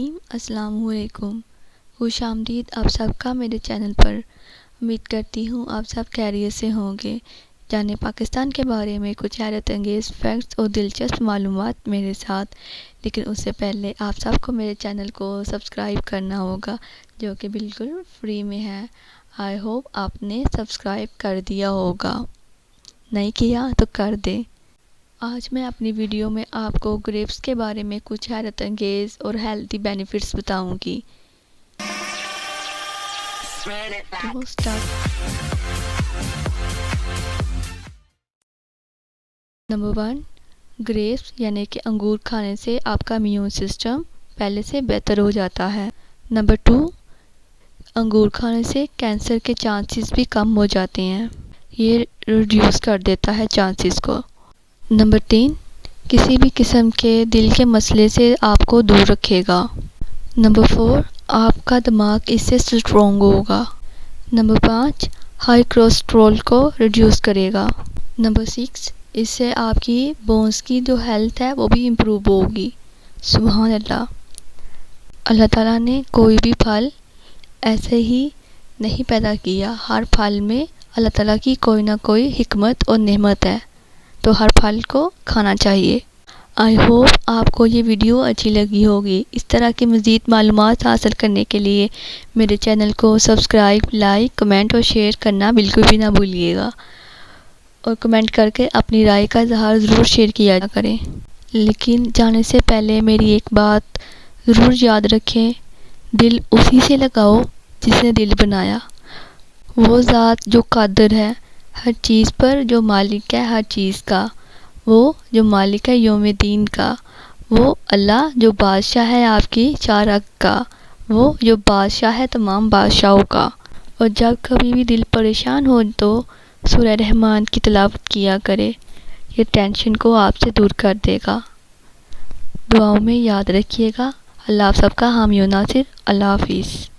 الرحیم۔ السلام علیکم، خوش آمدید آپ سب کا میرے چینل پر۔ امید کرتی ہوں آپ سب خیریت سے ہوں گے۔ جانیں پاکستان کے بارے میں کچھ حیرت انگیز فیکٹس اور دلچسپ معلومات میرے ساتھ، لیکن اس سے پہلے آپ سب کو میرے چینل کو سبسکرائب کرنا ہوگا، جو کہ بالکل فری میں ہے۔ آئی ہوپ آپ نے سبسکرائب کر دیا ہوگا، نہیں کیا تو کر دیں۔ آج میں اپنی ویڈیو میں آپ کو گریپس کے بارے میں کچھ حیرت انگیز اور ہیلتھی بینیفٹس بتاؤں گی۔ نمبر 1، گریپس یعنی کہ انگور کھانے سے آپ کا امیون سسٹم پہلے سے بہتر ہو جاتا ہے۔ نمبر 2، انگور کھانے سے کینسر کے چانسز بھی کم ہو جاتے ہیں، یہ ریڈیوس کر دیتا ہے چانسز کو۔ نمبر 3، کسی بھی قسم کے دل کے مسئلے سے آپ کو دور رکھے گا۔ نمبر 4، آپ کا دماغ اس سے اسٹرانگ ہوگا۔ نمبر 5، ہائی کولیسٹرول کو ریڈیوس کرے گا۔ نمبر 6، اس سے آپ کی بونز کی جو ہیلتھ ہے وہ بھی امپروو ہوگی۔ سبحان اللہ! اللہ تعالیٰ نے کوئی بھی پھل ایسے ہی نہیں پیدا کیا، ہر پھل میں اللہ تعالیٰ کی کوئی نہ کوئی حکمت اور نعمت ہے، تو ہر پھل کو کھانا چاہیے۔ آئی ہوپ آپ کو یہ ویڈیو اچھی لگی ہوگی۔ اس طرح کی مزید معلومات حاصل کرنے کے لیے میرے چینل کو سبسکرائب، لائک، کمنٹ اور شیئر کرنا بالکل بھی نہ بھولیے گا، اور کمنٹ کر کے اپنی رائے کا اظہار ضرور شیئر کیا کریں۔ لیکن جانے سے پہلے میری ایک بات ضرور یاد رکھیں، دل اسی سے لگاؤ جس نے دل بنایا، وہ ذات جو قادر ہے ہر چیز پر، جو مالک ہے ہر چیز کا، وہ جو مالک ہے یوم دین کا، وہ اللہ جو بادشاہ ہے آپ کی چارق کا، وہ جو بادشاہ ہے تمام بادشاہوں کا۔ اور جب کبھی بھی دل پریشان ہو تو سورہ رحمان کی تلاوت کیا کرے، یہ ٹینشن کو آپ سے دور کر دے گا۔ دعاؤں میں یاد رکھیے گا۔ اللہ آپ سب کا حامی و ناصر۔ اللہ حافظ۔